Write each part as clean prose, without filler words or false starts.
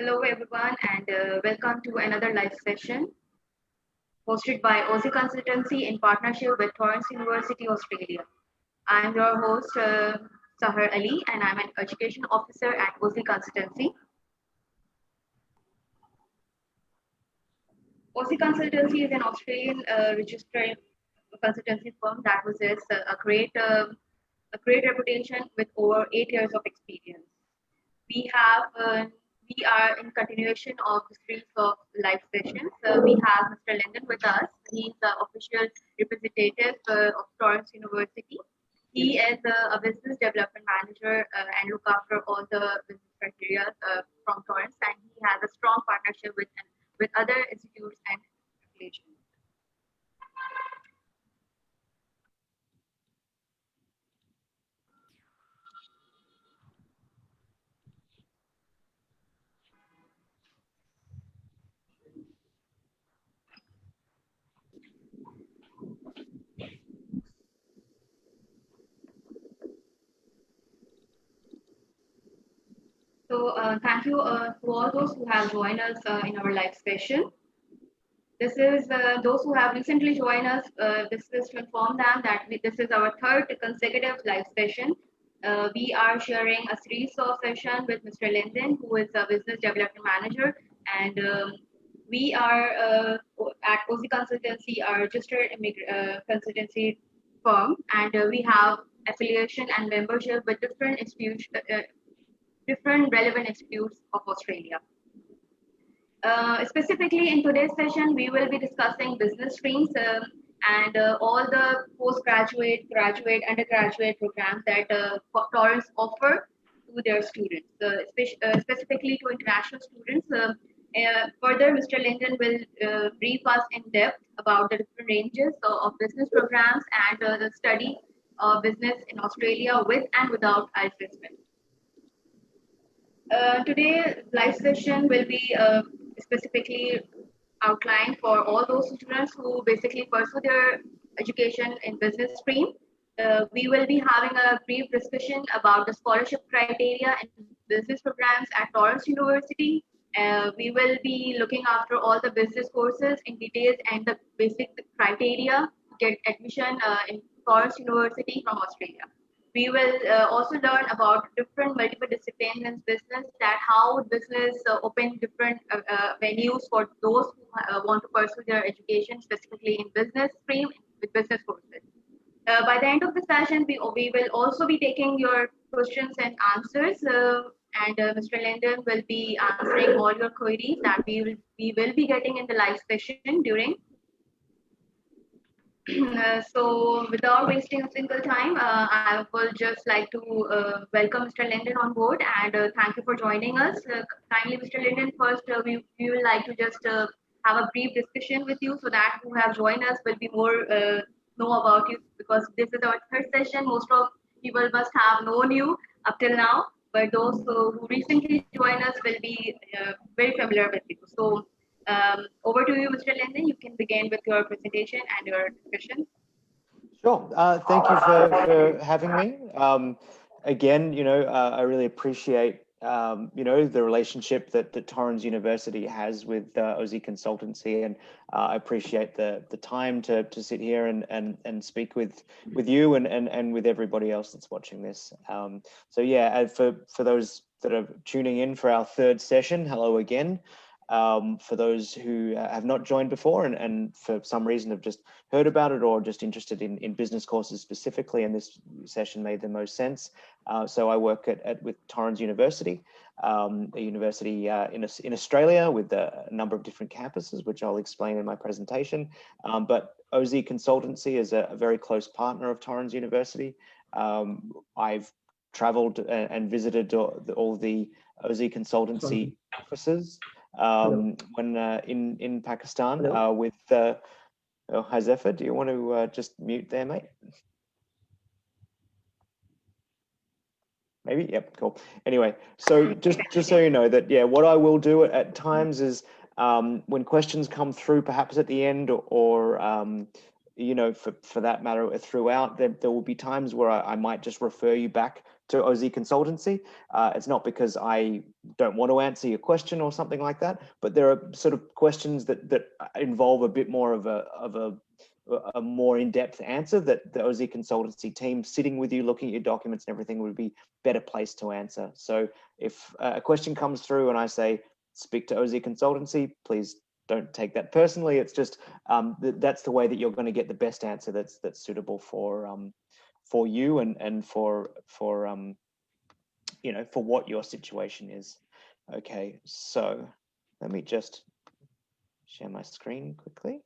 Hello, everyone, and welcome to another live session hosted by Aussie Consultancy in partnership with Torrens University, Australia. I'm your host, Sahar Ali, and I'm an education officer at Aussie Consultancy. Aussie Consultancy is an Australian registered consultancy firm that possesses a great reputation with over 8 years of experience. We have we are in continuation of the series of live sessions. We have Mr. Linden with us. He's the official representative of Torrens University. He is a business development manager and look after all the business criteria from Torrens, and he has a strong partnership with other institutes and affiliations. So thank you to all those who have joined us in our live session. This is those who have recently joined us. This is to inform them that this is our third consecutive live session. We are sharing a series of session with Mr. Linden, who is a business development manager, and we are at Aussie Consultancy, our registered consultancy firm, and we have affiliation and membership with different institutes, different relevant institutes of Australia. Specifically in today's session, we will be discussing business streams and all the postgraduate, graduate, undergraduate programs that Torrens offer to their students, specifically to international students. Further, Mr. Linden will brief us in depth about the different ranges of business programs and the study of business in Australia with and without assessment. Today, live session will be specifically outlined for all those students who basically pursue their education in business stream. We will be having a brief discussion about the scholarship criteria and business programs at Torrens University. We will be looking after all the business courses in details and the basic criteria to get admission in Torrens University from Australia. We will also learn about different multiple disciplines in business, that how business open different venues for those who want to pursue their education specifically in business stream with business courses. By the end of the session, we will also be taking your questions and answers, and Mr. Linden will be answering all your queries that we will be getting in the live session during. So without wasting a single time, I will just like to welcome Mr. Linden on board, and thank you for joining us. Kindly, Mr. Linden, first we would like to just have a brief discussion with you so that who have joined us will be more know about you, because this is our third session. Most of people must have known you up till now, but those who recently joined us will be very familiar with you. So over to you, Mr. Linden. You can begin with your presentation and your discussion. Sure. Thank you for having me. Again, I really appreciate, the relationship that Torrens University has with Aussie Consultancy, and I appreciate the time to sit here and speak with you and with everybody else that's watching this. So yeah, for those that are tuning in for our third session, hello again. For those who have not joined before and for some reason have just heard about it or just interested in business courses specifically, and this session made the most sense. So I work with Torrens University, a university in Australia with a number of different campuses, which I'll explain in my presentation. But Aussie Consultancy is a very close partner of Torrens University. I've traveled and visited all the Aussie Consultancy offices when in Pakistan with hi Zephyr, do you want to just mute there, mate? Maybe, yep, cool. Anyway, so just so you know that, yeah, what I will do at times is when questions come through, perhaps at the end or for that matter throughout, there will be times where I might just refer you back to OZ Consultancy. It's not because I don't want to answer your question or something like that, but there are sort of questions that involve a bit more of a more in-depth answer that the OZ Consultancy team sitting with you, looking at your documents and everything, would be better placed to answer. So if a question comes through and I say, speak to OZ Consultancy, please don't take that personally. It's just that's the way that you're going to get the best answer that's suitable for you and for you know, for what your situation is. Okay, so let me just share my screen quickly.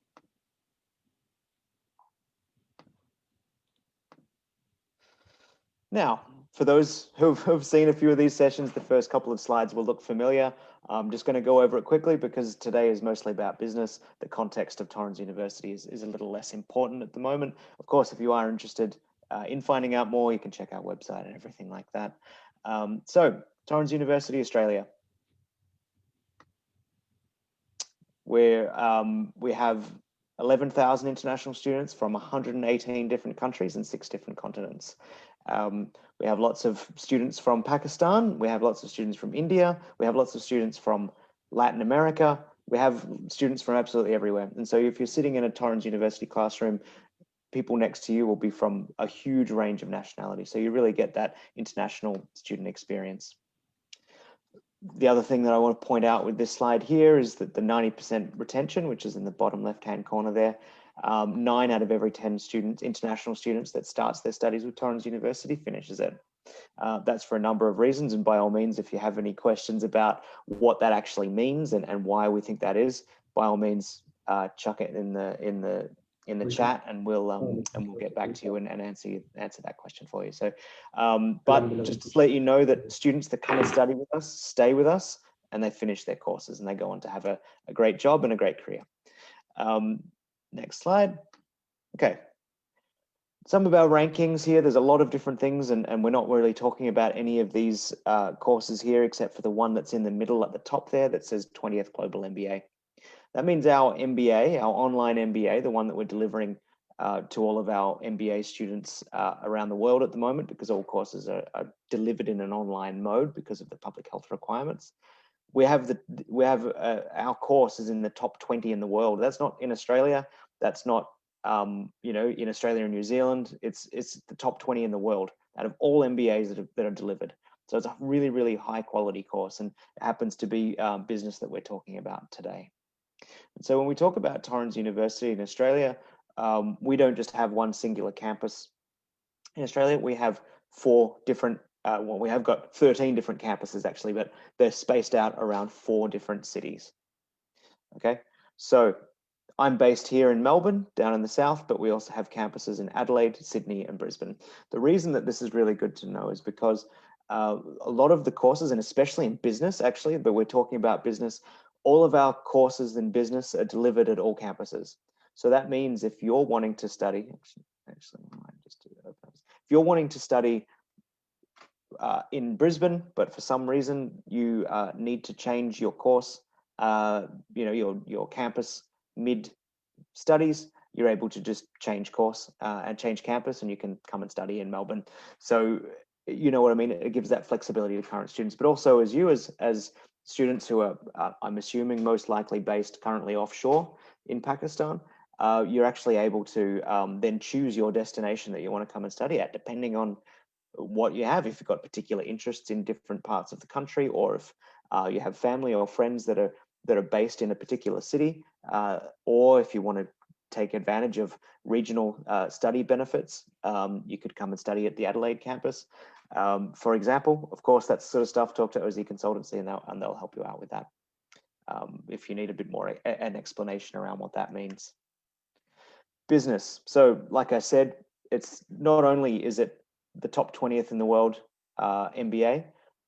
Now, for those who've seen a few of these sessions, the first couple of slides will look familiar. I'm just going to go over it quickly because today is mostly about business. The context of Torrens University is a little less important at the moment. Of course, if you are interested in finding out more, you can check our website and everything like that. So, Torrens University, Australia. We have 11,000 international students from 118 different countries and 6 different continents. We have lots of students from Pakistan. We have lots of students from India. We have lots of students from Latin America. We have students from absolutely everywhere. And so if you're sitting in a Torrens University classroom, people next to you will be from a huge range of nationalities. So you really get that international student experience. The other thing that I want to point out with this slide here is that the 90% retention, which is in the bottom left-hand corner there, 9 out of every 10 students, international students that starts their studies with Torrens University finishes it. That's for a number of reasons, and by all means, if you have any questions about what that actually means and why we think that is, by all means, chuck it in the chat, and we'll get back to you and answer that question for you. So, but just to let you know that students that come and study with us stay with us, and they finish their courses, and they go on to have a great job and a great career. Next slide. Okay. Some of our rankings here, there's a lot of different things, and we're not really talking about any of these courses here, except for the one that's in the middle at the top there that says 20th Global MBA. That means our MBA, our online MBA, the one that we're delivering to all of our MBA students around the world at the moment, because all courses are delivered in an online mode because of the public health requirements. We have our course is in the top 20 in the world. That's not in Australia. That's not you know, in Australia and New Zealand. It's the top 20 in the world out of all MBAs that are delivered. So it's a really, really high quality course, and it happens to be business that we're talking about today. And so when we talk about Torrens University in Australia, we don't just have one singular campus. In Australia, we have 4 different, well, we have got 13 different campuses actually, but they're spaced out around 4 different cities. Okay, so I'm based here in Melbourne, down in the south, but we also have campuses in Adelaide, Sydney, and Brisbane. The reason that this is really good to know is because a lot of the courses, and especially in business actually, but we're talking about business, all of our courses in business are delivered at all campuses. So that means if you're wanting to study, actually, I might just do it. If you're wanting to study in Brisbane, but for some reason you need to change your course, you know, your campus mid studies, you're able to just change course and change campus, and you can come and study in Melbourne. So you know what I mean? It gives that flexibility to current students, but also as students who are, I'm assuming, most likely based currently offshore in Pakistan, you're actually able to then choose your destination that you want to come and study at, depending on what you have. If you've got particular interests in different parts of the country, or if you have family or friends that are based in a particular city, or if you want to take advantage of regional study benefits, you could come and study at the Adelaide campus, for example. Of course, that sort of stuff, talk to OZ Consultancy and they'll help you out with that if you need a bit more an explanation around what that means. Business. So like I said, it's not only is it the top 20th in the world MBA,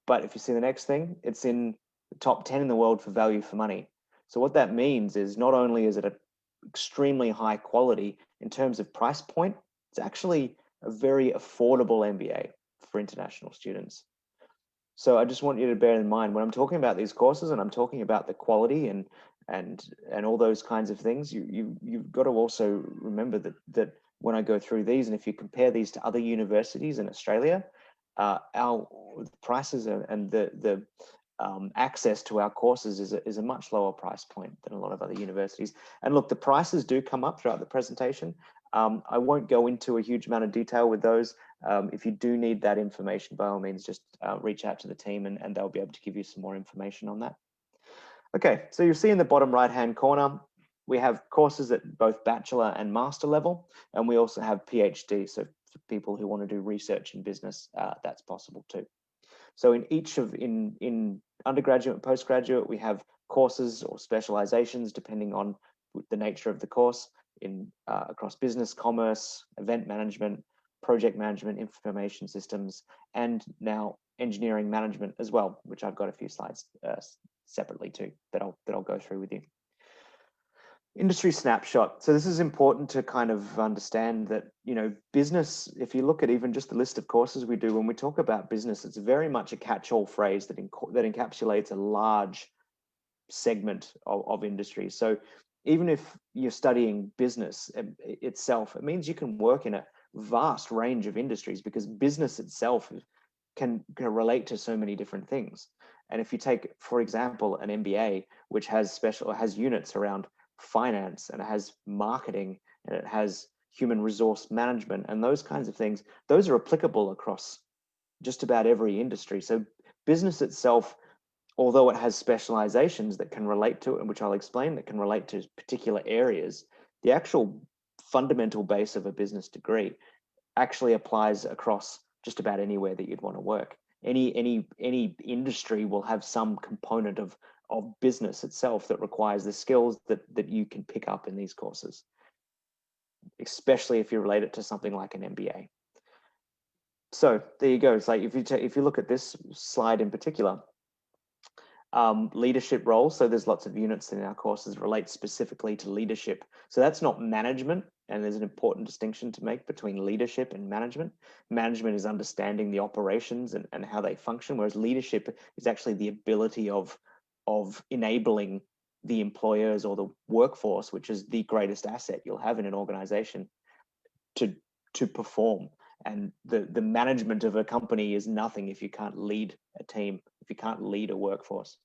but if you see the next thing, it's in the top 10 in the world for value for money. So what that means is not only is it extremely high quality in terms of price point, it's actually a very affordable MBA for international students. So I just want you to bear in mind when I'm talking about these courses and I'm talking about the quality and all those kinds of things, you've got to also remember that when I go through these, and if you compare these to other universities in Australia, our prices and the access to our courses is a much lower price point than a lot of other universities. And look, the prices do come up throughout the presentation. I won't go into a huge amount of detail with those. If you do need that information, by all means, just reach out to the team and they'll be able to give you some more information on that. Okay, so you'll see in the bottom right-hand corner, we have courses at both bachelor and master level, and we also have PhD. So for people who want to do research in business, that's possible too. So in each of, in undergraduate and postgraduate, we have courses or specializations depending on the nature of the course in across business, commerce, event management, project management, information systems, and now engineering management as well, which I've got a few slides separately too that I'll go through with you. Industry snapshot. So this is important to kind of understand that, you know, business, if you look at even just the list of courses we do, when we talk about business, it's very much a catch-all phrase that encapsulates a large segment of industry. So even if you're studying business itself, it means you can work in a vast range of industries because business itself can relate to so many different things. And if you take, for example, an MBA, which has units around finance, and it has marketing, and it has human resource management, and those kinds of things, those are applicable across just about every industry. So business itself, although it has specializations that can relate to it, and which I'll explain, that can relate to particular areas, the actual fundamental base of a business degree actually applies across just about anywhere that you'd want to work. Any industry will have some component of business itself that requires the skills that you can pick up in these courses, especially if you relate it to something like an MBA. So there you go. It's like if you look at this slide in particular, leadership roles. So there's lots of units in our courses relate specifically to leadership. So that's not management. And there's an important distinction to make between leadership and management. Management is understanding the operations and how they function, whereas leadership is actually the ability of enabling the employers or the workforce, which is the greatest asset you'll have in an organization, to perform. And the management of a company is nothing if you can't lead a team, if you can't lead a workforce.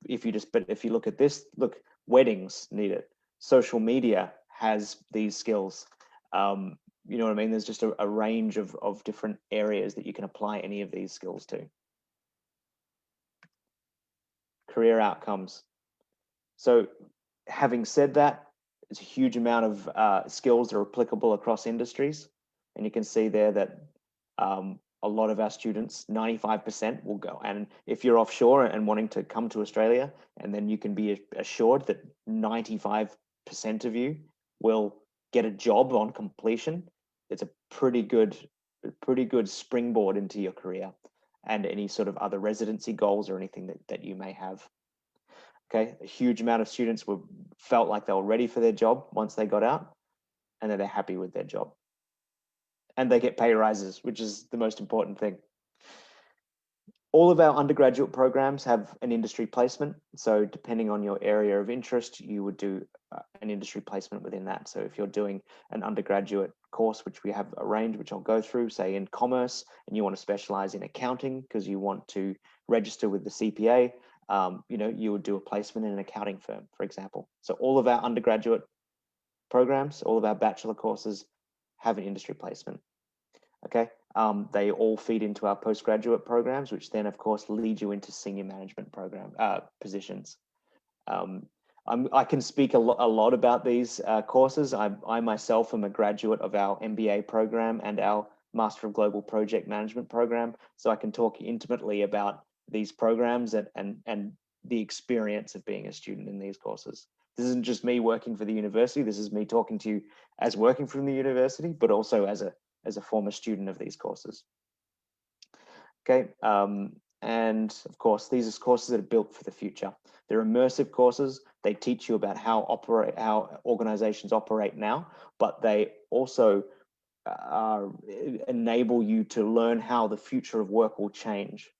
If you look at this, look, weddings need it. Social media has these skills. You know what I mean? There's just a range of different areas that you can apply any of these skills to. Career outcomes. So having said that, there's a huge amount of skills that are applicable across industries. And you can see there that a lot of our students, 95% will go. And if you're offshore and wanting to come to Australia, and then you can be assured that 95% of you will get a job on completion, it's a pretty good springboard into your career and any sort of other residency goals or anything that you may have. Okay, a huge amount of students felt like they were ready for their job once they got out, and then they're happy with their job. And they get pay rises, which is the most important thing. All of our undergraduate programs have an industry placement. So depending on your area of interest, you would do an industry placement within that. So if you're doing an undergraduate course, which we have arranged, which I'll go through, say in commerce, and you want to specialize in accounting because you want to register with the CPA, you know, you would do a placement in an accounting firm, for example. So all of our undergraduate programs, all of our bachelor courses have an industry placement. Okay, they all feed into our postgraduate programs, which then, of course, lead you into senior management program positions. I can speak a lot about these courses. I myself am a graduate of our MBA program and our Master of Global Project Management program, so I can talk intimately about these programs and the experience of being a student in these courses. This isn't just me working for the university. This is me talking to you as working from the university, but also as a former student of these courses. Okay, and of course, these are courses that are built for the future. They're immersive courses. They teach you about how organizations operate now, but they also enable you to learn how the future of work will change.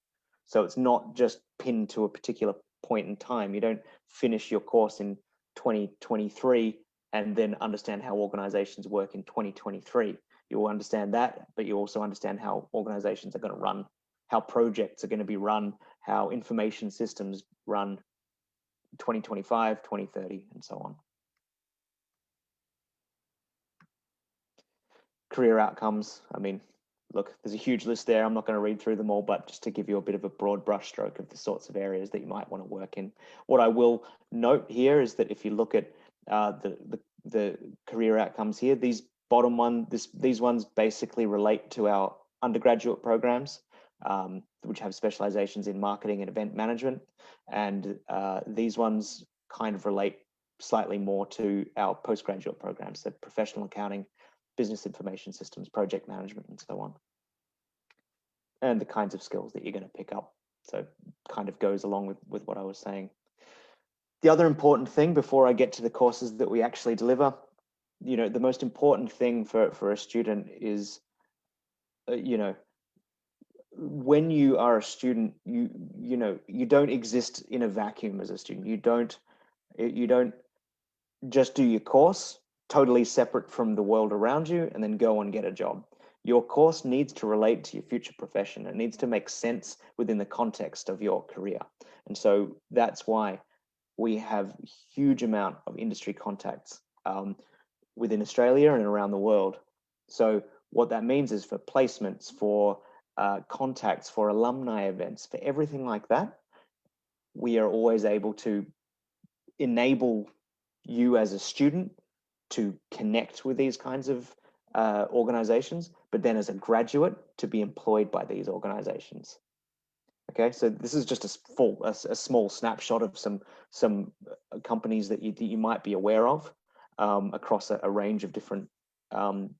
So it's not just pinned to a particular point in time. You don't finish your course in 2023 and then understand how organizations work in 2023. You will understand that, but you also understand how organizations are going to run, how projects are going to be run, how information systems run 2025, 2030, and so on. Career outcomes, I mean, look, there's a huge list there. I'm not going to read through them all, but just to give you a bit of a broad brushstroke of the sorts of areas that you might want to work in. What I will note here is that if you look at the career outcomes here, these bottom one, these ones basically relate to our undergraduate programs, which have specializations in marketing and event management. And these ones kind of relate slightly more to our postgraduate programs, so professional accounting, business information systems, project management, and so on. And the kinds of skills that you're going to pick up. So kind of goes along with what I was saying. The other important thing before I get to the courses that we actually deliver, you know, the most important thing for a student is, you know, when you are a student, you know, you don't exist in a vacuum as a student. You don't just do your course totally separate from the world around you and then go and get a job. Your course needs to relate to your future profession. It needs to make sense within the context of your career. And so that's why we have a huge amount of industry contacts within Australia and around the world. So what that means is for placements, for contacts, for alumni events, for everything like that, we are always able to enable you as a student to connect with these kinds of organizations, but then as a graduate to be employed by these organizations. Okay, so this is just a small snapshot of some companies that you might be aware of across a range of different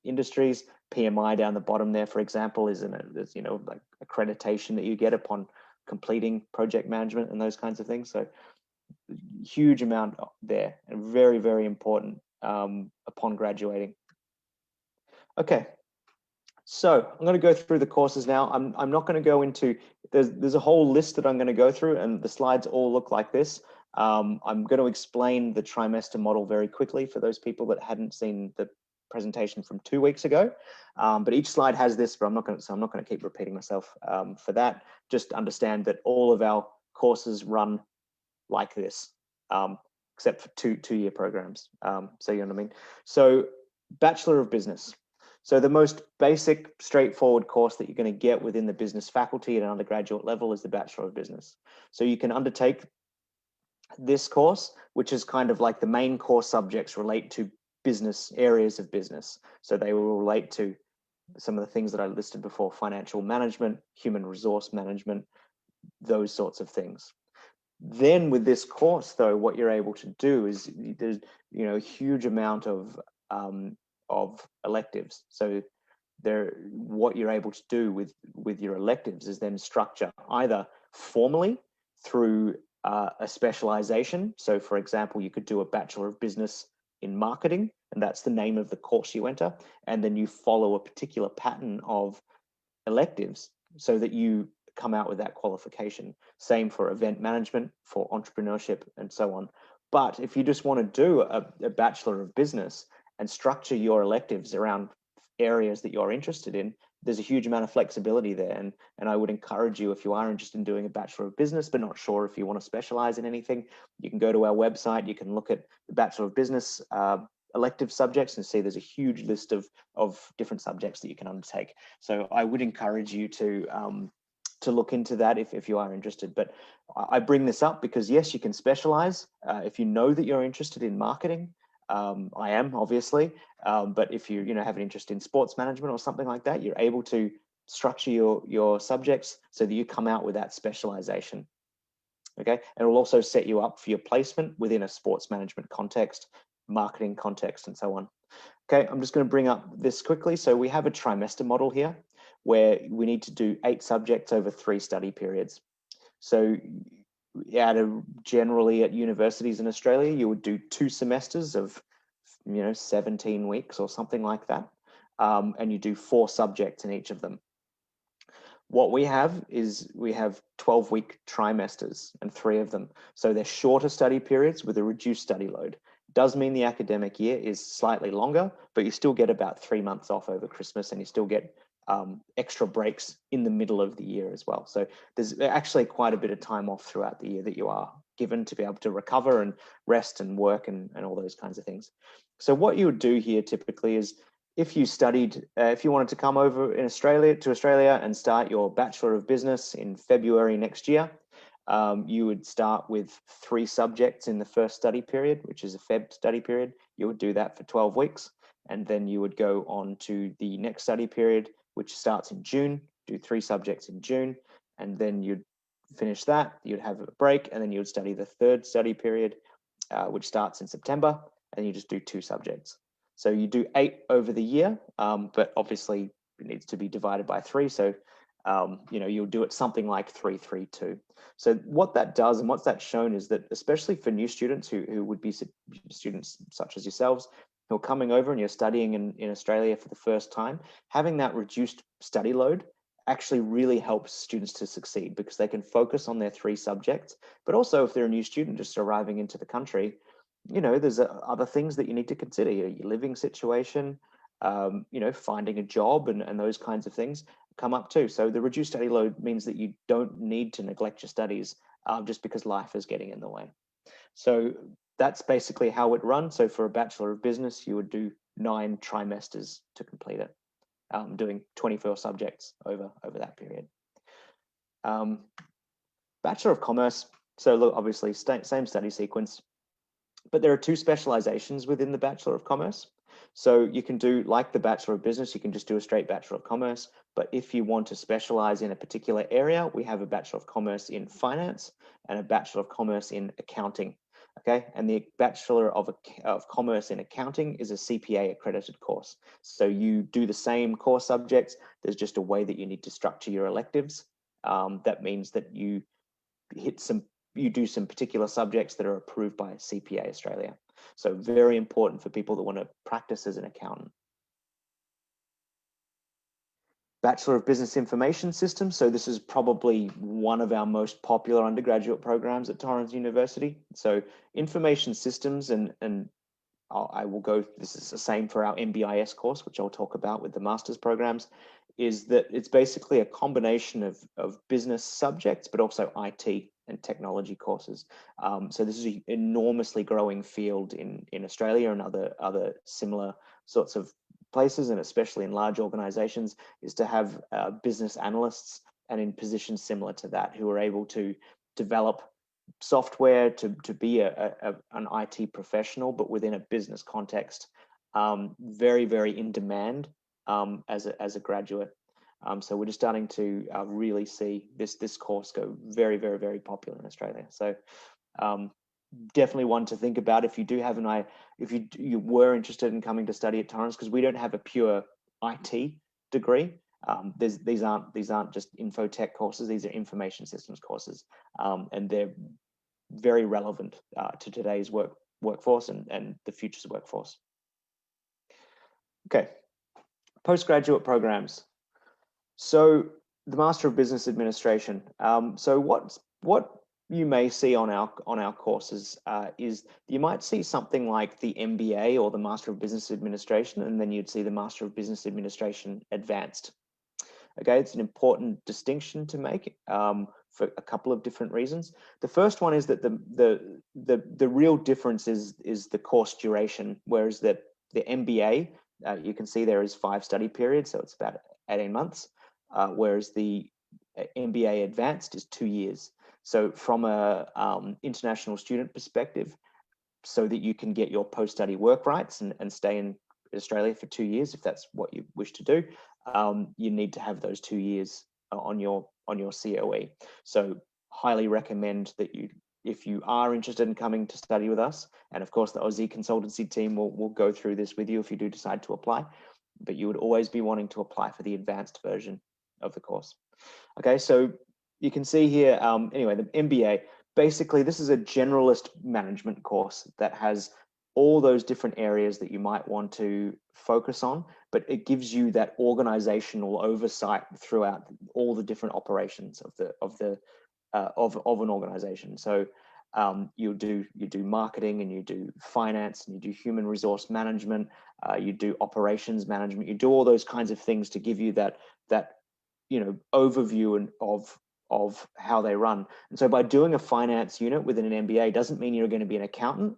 industries. PMI down the bottom there, for example, is you know, like accreditation that you get upon completing project management and those kinds of things. So huge amount there, and very, very important upon graduating. Okay, so I'm going to go through the courses now. I'm not going to go into, there's a whole list that I'm going to go through, and the slides all look like this. I'm going to explain the trimester model very quickly for those people that hadn't seen the presentation from 2 weeks ago. But each slide has this, but I'm not going to keep repeating myself for that. Just understand that all of our courses run like this, except for two-year programs. So you know what I mean? So Bachelor of Business. So the most basic, straightforward course that you're going to get within the business faculty at an undergraduate level is the Bachelor of Business. So you can undertake this course, which is kind of like the main core subjects relate to business, areas of business. So they will relate to some of the things that I listed before: financial management, human resource management, those sorts of things. Then with this course, though, what you're able to do is there's, you know, a huge amount of electives. So what you're able to do with your electives is then structure either formally through a specialization. So for example, you could do a Bachelor of Business in Marketing, and that's the name of the course you enter. And then you follow a particular pattern of electives so that you come out with that qualification. Same for event management, for entrepreneurship, and so on. But if you just want to do a Bachelor of Business and structure your electives around areas that you're interested in, there's a huge amount of flexibility there. And I would encourage you, if you are interested in doing a Bachelor of Business, but not sure if you want to specialize in anything, you can go to our website, you can look at the Bachelor of Business elective subjects and see there's a huge list of different subjects that you can undertake. So I would encourage you to look into that if you are interested. But I bring this up because yes, you can specialize if you know that you're interested in marketing. I am, obviously, but if you have an interest in sports management or something like that, you're able to structure your subjects so that you come out with that specialization. Okay, and it will also set you up for your placement within a sports management context, marketing context, and so on. Okay, I'm just going to bring up this quickly. So we have a trimester model here where we need to do 8 subjects over 3 study periods. So generally at universities in Australia, you would do 2 semesters of 17 weeks or something like that, and you do 4 subjects in each of them. What we have is we have 12-week trimesters, and 3 of them. So they're shorter study periods with a reduced study load. Does mean the academic year is slightly longer, but you still get about 3 months off over Christmas, and you still get extra breaks in the middle of the year as well. So there's actually quite a bit of time off throughout the year that you are given to be able to recover and rest and work and all those kinds of things. So what you would do here typically is, if you studied, if you wanted to come over to Australia and start your Bachelor of Business in February next year, you would start with 3 subjects in the first study period, which is a Feb study period. You would do that for 12 weeks. And then you would go on to the next study period, which starts in June, do 3 subjects in June. And then you'd finish that, you'd have a break, and then you would study the 3rd study period, which starts in September, and you just do 2 subjects. So you do 8 over the year, but obviously it needs to be divided by 3. So, you know, you'll do it something like 3-3-2. So what that does, and what's that shown, is that especially for new students who would be students such as yourselves, who are coming over and you're studying in Australia for the first time, having that reduced study load actually really helps students to succeed, because they can focus on their 3 subjects. But also, if they're a new student just arriving into the country, you know, there's other things that you need to consider, your living situation, you know, finding a job and those kinds of things come up too. So the reduced study load means that you don't need to neglect your studies just because life is getting in the way. So that's basically how it runs. So for a Bachelor of Business, you would do 9 trimesters to complete it, doing 24 subjects over that period. Bachelor of Commerce, so look, obviously same study sequence, but there are 2 specializations within the Bachelor of Commerce. So you can do, like the Bachelor of Business, you can just do a straight Bachelor of Commerce. But if you want to specialize in a particular area, we have a Bachelor of Commerce in Finance and a Bachelor of Commerce in Accounting. Okay, and the Bachelor of Commerce in Accounting is a CPA accredited course. So you do the same core subjects. There's just a way that you need to structure your electives. That means that you do some particular subjects that are approved by CPA Australia. So very important for people that want to practice as an accountant. Bachelor of Business Information Systems. So this is probably one of our most popular undergraduate programs at Torrens University. So information systems, and I will go, this is the same for our MBIS course, which I'll talk about with the master's programs, is that it's basically a combination of business subjects, but also IT and technology courses. So this is an enormously growing field in Australia and other similar sorts of places, and especially in large organizations, is to have business analysts and in positions similar to that, who are able to develop software to be an IT professional, but within a business context. Very, very in demand as a graduate. So we're just starting to really see this course go very, very, very popular in Australia. So definitely one to think about if you do have if you were interested in coming to study at Torrens, because we don't have a pure IT degree. These aren't just infotech courses. These are information systems courses, and they're very relevant to today's workforce and the future's workforce. Okay, postgraduate programs. So the Master of Business Administration. So what you may see on our courses is you might see something like the MBA or the Master of Business Administration, and then you'd see the Master of Business Administration Advanced. Okay, it's an important distinction to make for a couple of different reasons. The first one is that the real difference is the course duration, whereas the MBA, you can see there is 5 study periods, so it's about 18 months, whereas the MBA Advanced is 2 years. So from a international student perspective, so that you can get your post-study work rights and stay in Australia for 2 years, if that's what you wish to do, you need to have those 2 years on your COE. So highly recommend that if you are interested in coming to study with us, and of course the Aussie consultancy team will go through this with you if you do decide to apply, but you would always be wanting to apply for the advanced version of the course. Okay, so you can see here, anyway, the MBA, basically this is a generalist management course that has all those different areas that you might want to focus on, but it gives you that organizational oversight throughout all the different operations of an organization. So you do marketing, and you do finance, and you do human resource management, you do operations management, you do all those kinds of things to give you that overview of how they run. And so by doing a finance unit within an MBA doesn't mean you're going to be an accountant.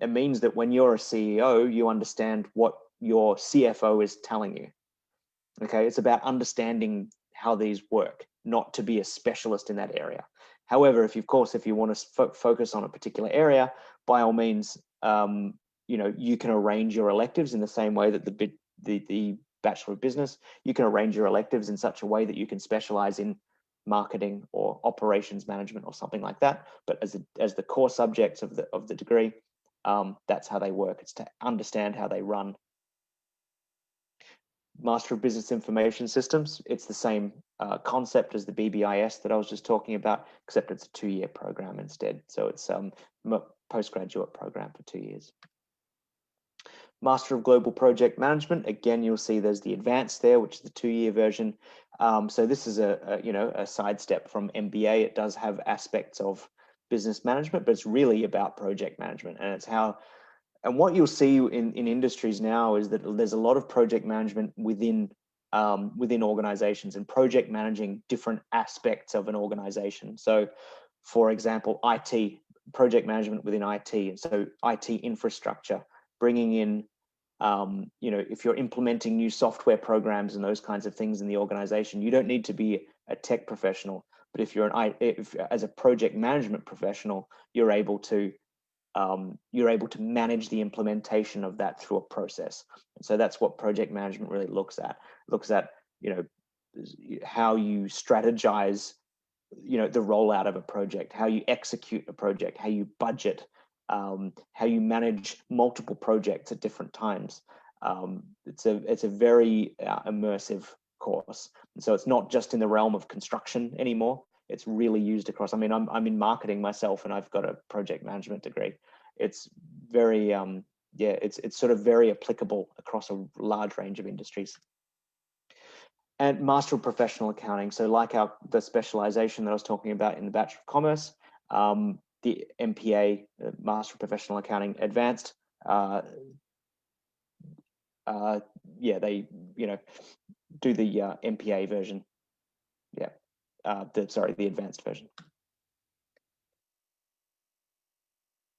It means that when you're a CEO, you understand what your CFO is telling you. Okay, it's about understanding how these work, not to be a specialist in that area. However, if you want to focus on a particular area, by all means, you can arrange your electives in the same way that the Bachelor of Business, you can arrange your electives in such a way that you can specialize in marketing or operations management or something like that. But as the core subjects of the degree, that's how they work. It's to understand how they run. Master of Business Information Systems, it's the same concept as the BBIS that I was just talking about, except it's a 2-year program instead. So it's a postgraduate program for 2 years. Master of Global Project Management, again, you'll see there's the advanced there, which is the 2-year version. So this is a sidestep from MBA. It does have aspects of business management, but it's really about project management. And it's how, and what you'll see in industries now is that there's a lot of project management within organizations, and project managing different aspects of an organization. So for example, IT, project management within IT. And so IT infrastructure, bringing in, if you're implementing new software programs and those kinds of things in the organization, you don't need to be a tech professional. But if you're as a project management professional, you're able to manage the implementation of that through a process. And so that's what project management really looks at. It looks at, how you strategize, the rollout of a project, how you execute a project, how you budget, how you manage multiple projects at different times. It's a very immersive course. And so it's not just in the realm of construction anymore. It's really used across. I mean, I'm in marketing myself, and I've got a project management degree. It's very, it's sort of very applicable across a large range of industries. And Master of Professional Accounting. So like the specialization that I was talking about in the Bachelor of Commerce, the MPA, Master of Professional Accounting Advanced, they, do the MPA version. Yeah, the advanced version.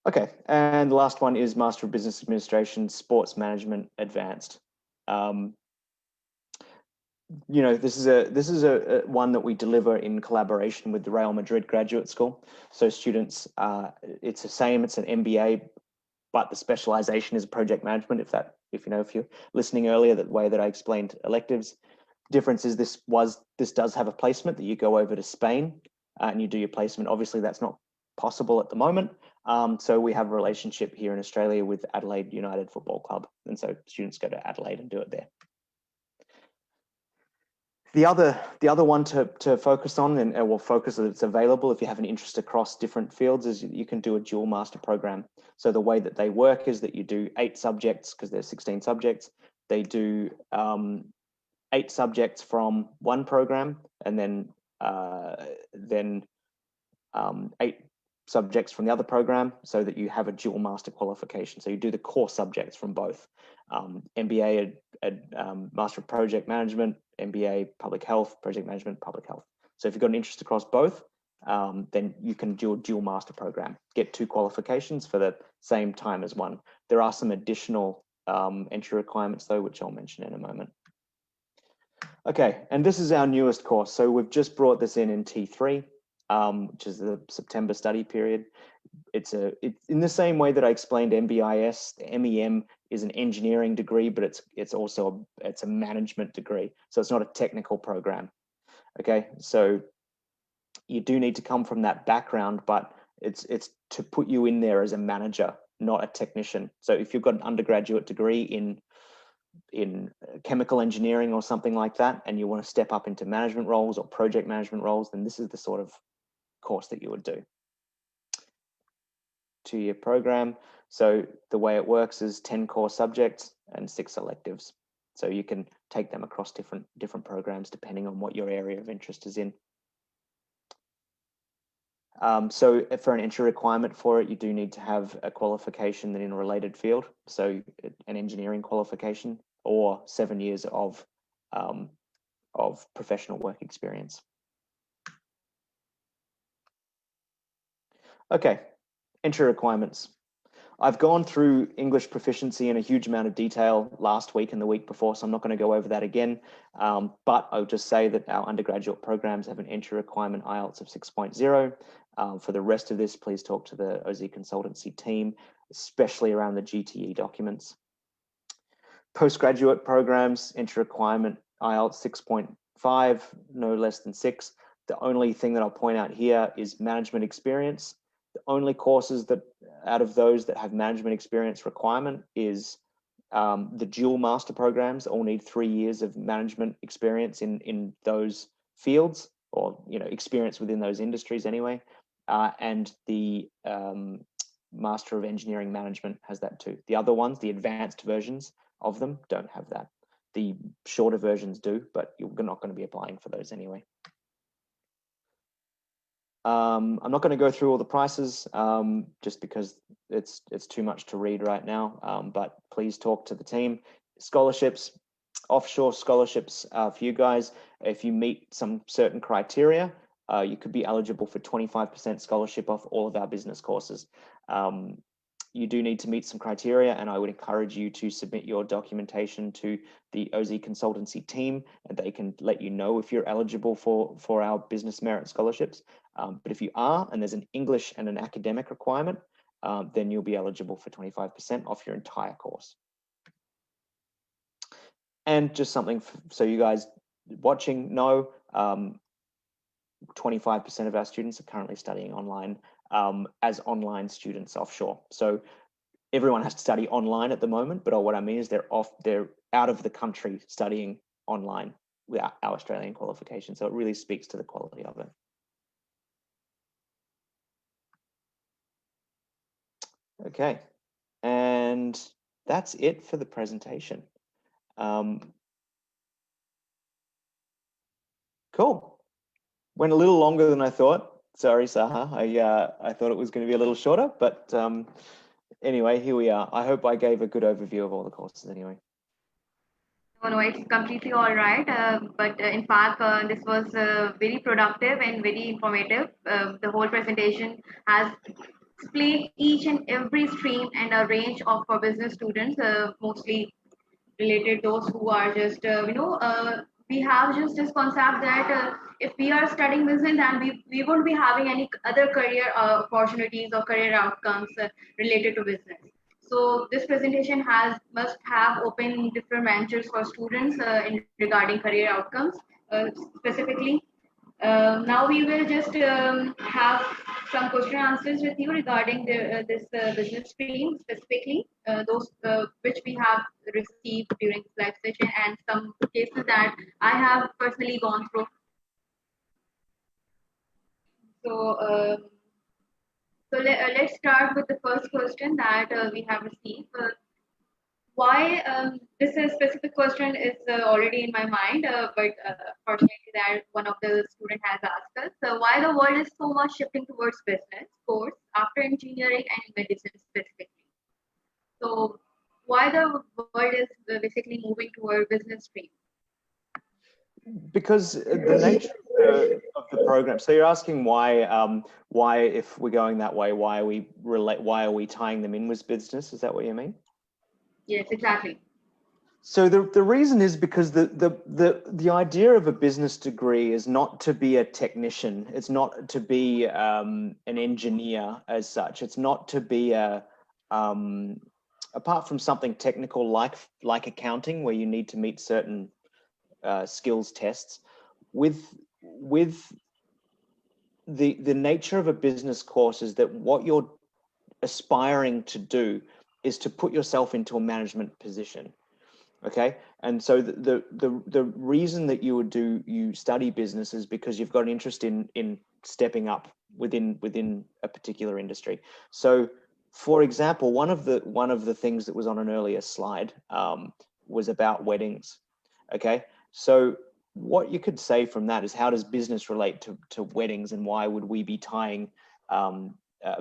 Okay, and the last one is Master of Business Administration, Sports Management Advanced. This is a one that we deliver in collaboration with the Real Madrid Graduate School. So students, it's the same. It's an MBA, but the specialization is project management. If you're listening earlier, the way that I explained electives, difference is this does have a placement that you go over to Spain and you do your placement. Obviously, that's not possible at the moment. So we have a relationship here in Australia with Adelaide United Football Club, and so students go to Adelaide and do it there. The other one to focus on, and focus that's available if you have an interest across different fields, is you can do a dual master program. So the way that they work is that you do 8 subjects, because there's 16 subjects. They do 8 subjects from one program, and then 8 subjects from the other program, so that you have a dual master qualification. So you do the core subjects from both. MBA, Master of Project Management, MBA, Public Health, Project Management, Public Health. So if you've got an interest across both, then you can do a dual master program, get 2 qualifications for the same time as one. There are some additional entry requirements though, which I'll mention in a moment. Okay, and this is our newest course. So we've just brought this in T3, which is the September study period. It's in the same way that I explained MBIS. The MEM is an engineering degree, but it's also a management degree. So it's not a technical program. Okay, so you do need to come from that background, but it's to put you in there as a manager, not a technician. So if you've got an undergraduate degree in chemical engineering or something like that, and you want to step up into management roles or project management roles, then this is the sort of course that you would do. 2-year program. So the way it works is 10 core subjects and 6 electives. So you can take them across different programs depending on what your area of interest is in. So for an entry requirement for it, you do need to have a qualification in a related field. So an engineering qualification or 7 years of professional work experience. Okay, entry requirements. I've gone through English proficiency in a huge amount of detail last week and the week before, so I'm not going to go over that again. But I'll just say that our undergraduate programs have an entry requirement IELTS of 6.0. For the rest of this, please talk to the OZ consultancy team, especially around the GTE documents. Postgraduate programs, entry requirement IELTS 6.5, no less than 6. The only thing that I'll point out here is management experience. The only courses that out of those that have management experience requirement is the dual master programs all need 3 years of management experience in those fields, or experience within those industries anyway. And the Master of Engineering Management has that too. The other ones, the advanced versions of them, don't have that. The shorter versions do, but you're not going to be applying for those anyway. I'm not going to go through all the prices just because it's too much to read right now, but please talk to the team. Scholarships, offshore scholarships for you guys. If you meet some certain criteria, you could be eligible for 25% scholarship off all of our business courses. You do need to meet some criteria, and I would encourage you to submit your documentation to the OZ consultancy team, and they can let you know if you're eligible for our business merit scholarships. But if you are, and there's an English and an academic requirement, then you'll be eligible for 25% off your entire course. And just something so you guys watching know, 25% of our students are currently studying online as online students offshore. So everyone has to study online at the moment, but what I mean is they're out of the country studying online without our Australian qualification. So it really speaks to the quality of it. Okay, and that's it for the presentation. Cool. Went a little longer than I thought. Sorry, Saha. I thought it was going to be a little shorter, but anyway, here we are. I hope I gave a good overview of all the courses anyway. No, it's completely all right. But in fact, this was very productive and very informative. The whole presentation has explained each and every stream and a range of business students, mostly related those who are just we have just this concept that if we are studying business, then we won't be having any other career opportunities or career outcomes related to business. So this presentation must have open different ventures for students in regarding career outcomes specifically. Now we will just have some question answers with you regarding this business stream, specifically those which we have received during this live session, and some cases that I have personally gone through. So, let's start with the first question that we have received. Why this is specific question is already in my mind, but fortunately that one of the student has asked us, why the world is so much shifting towards business course after engineering and medicine specifically. So why the world is basically moving toward business stream? Because the nature of the program. So you're asking why if we're going that way, why are we tying them in with business? Is that what you mean? Yes, exactly. So the reason is because the idea of a business degree is not to be a technician. It's not to be an engineer as such. It's not to be apart from something technical like accounting, where you need to meet certain skills tests. With the nature of a business course is that what you're aspiring to do is to put yourself into a management position. Okay, and so the reason that you study business is because you've got an interest in stepping up within a particular industry. So, for example, one of the things that was on an earlier slide was about weddings. Okay, so what you could say from that is, how does business relate to weddings, and why would we be tying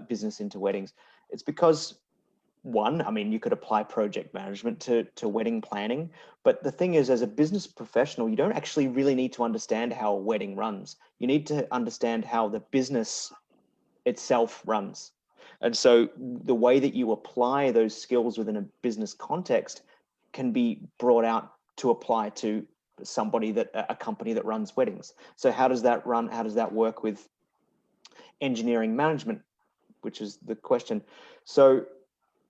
business into weddings? It's because, one, I mean, you could apply project management to wedding planning, but the thing is, as a business professional, you don't actually really need to understand how a wedding runs. You need to understand how the business itself runs. And so the way that you apply those skills within a business context can be brought out to apply to a company that runs weddings. So how does that run? How does that work with engineering management, which is the question. So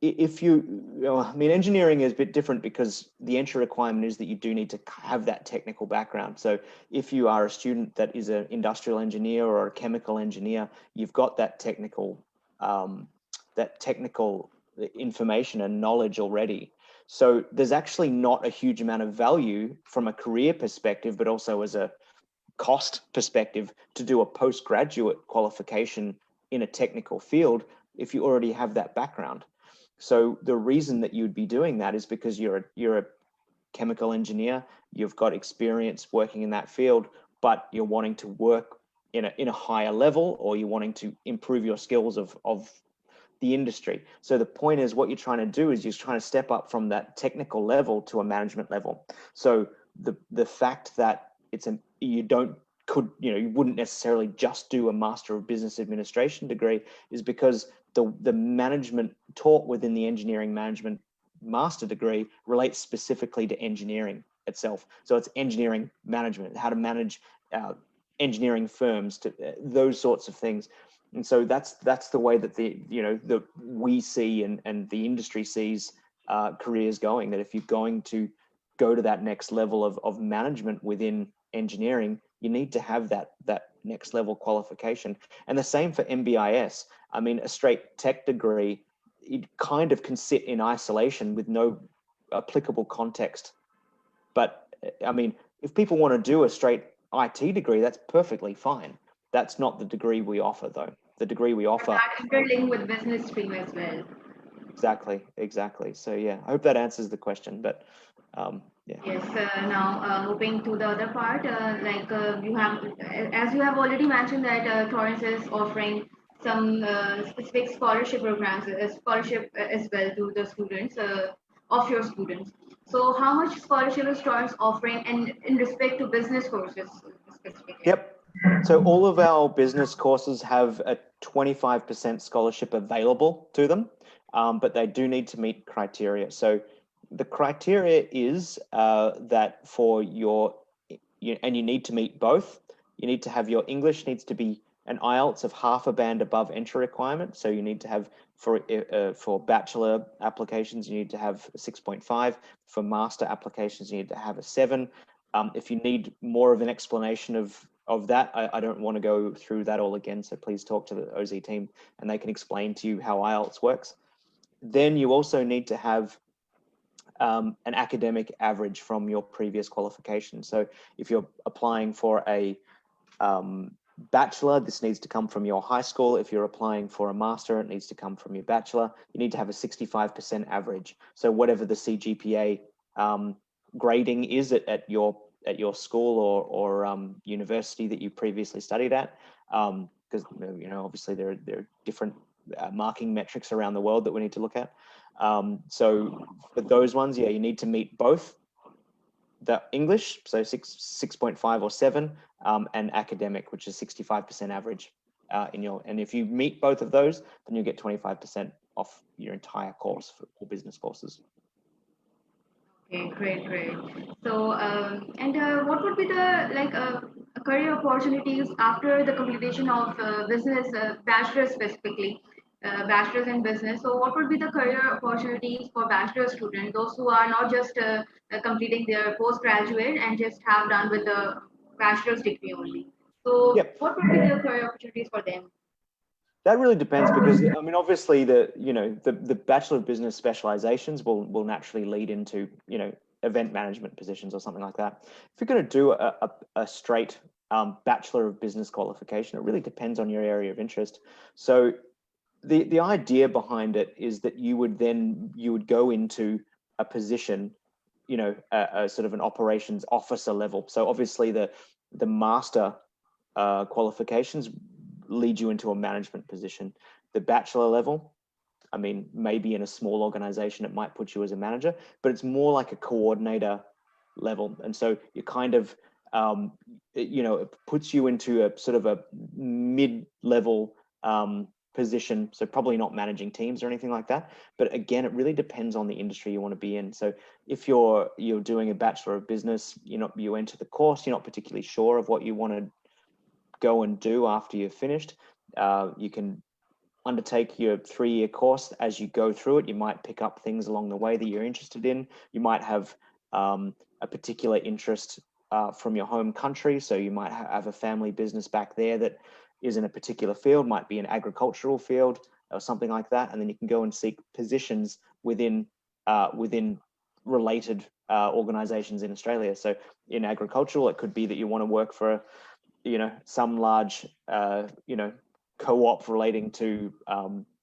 if I mean, engineering is a bit different because the entry requirement is that you do need to have that technical background. So if you are a student that is an industrial engineer or a chemical engineer, you've got that technical information and knowledge already. So there's actually not a huge amount of value from a career perspective, but also as a cost perspective to do a postgraduate qualification in a technical field if you already have that background. So the reason that you'd be doing that is because you're a chemical engineer, you've got experience working in that field, but you're wanting to work in a higher level, or you're wanting to improve your skills of the industry. So the point is, what you're trying to do is you're trying to step up from that technical level to a management level. So the fact that you wouldn't necessarily just do a Master of Business Administration degree is because the management taught within the engineering management master degree relates specifically to engineering itself. So it's engineering management, how to manage engineering firms, to those sorts of things. And so that's the way that we see and the industry sees careers going, that if you're going to go to that next level of management within engineering, you need to have that next level qualification. And the same for MBIS. I mean, a straight tech degree, it kind of can sit in isolation with no applicable context. But I mean, if people want to do a straight IT degree, that's perfectly fine. That's not the degree we offer, though. The degree we offer. That interlink with business stream as well. Exactly. So yeah, I hope that answers the question. But yeah. Yes. Now, moving to the other part, you have, as you have already mentioned, that Torrens is offering some specific scholarship programs, scholarship as well to the students, of your students. So, how much scholarship is Torrens offering, and in respect to business courses specifically? Yep. So all of our business courses have a 25% scholarship available to them, but they do need to meet criteria. So the criteria is that and you need to meet both. You need to have your English needs to be an IELTS of half a band above entry requirement. So you need to have, for bachelor applications, you need to have a 6.5. For master applications, you need to have a 7. If you need more of an explanation of that, I don't want to go through that all again. So please talk to the OZ team and they can explain to you how IELTS works. Then you also need to have an academic average from your previous qualification. So if you're applying for a bachelor, this needs to come from your high school. If you're applying for a master, it needs to come from your bachelor. You need to have a 65% average. So whatever the CGPA grading is at your school or university that you previously studied at, because obviously there are different marking metrics around the world that we need to look at. So for those ones, yeah, you need to meet both the English, so 6.5 or 7, and academic, which is 65% average and if you meet both of those, then you get 25% off your entire course for business courses. Okay, great. So, what would be the career opportunities after the completion of business bachelor specifically, bachelor's in business? So, what would be the career opportunities for bachelor students, those who are not just completing their postgraduate and just have done with the bachelor's degree only? So, Yep. what would be the career opportunities for them? That really depends, because I mean, obviously the Bachelor of Business specializations will naturally lead into event management positions or something like that. If you're going to do a straight Bachelor of Business qualification, it really depends on your area of interest. So the idea behind it is that you would go into a position, a sort of an operations officer level. So obviously the master qualifications lead you into a management position. The bachelor level, I mean, maybe in a small organization, it might put you as a manager, but it's more like a coordinator level. And so you kind of, it puts you into a sort of a mid-level position. So probably not managing teams or anything like that. But again, it really depends on the industry you want to be in. So if you're doing a Bachelor of Business, you enter the course, you're not particularly sure of what you want to go and do after you've finished, you can undertake your 3-year course. As you go through it, you might pick up things along the way that you're interested in. You might have a particular interest from your home country. So you might have a family business back there that is in a particular field, might be an agricultural field or something like that. And then you can go and seek positions within related organizations in Australia. So in agricultural, it could be that you want to work for, some large, co-op relating to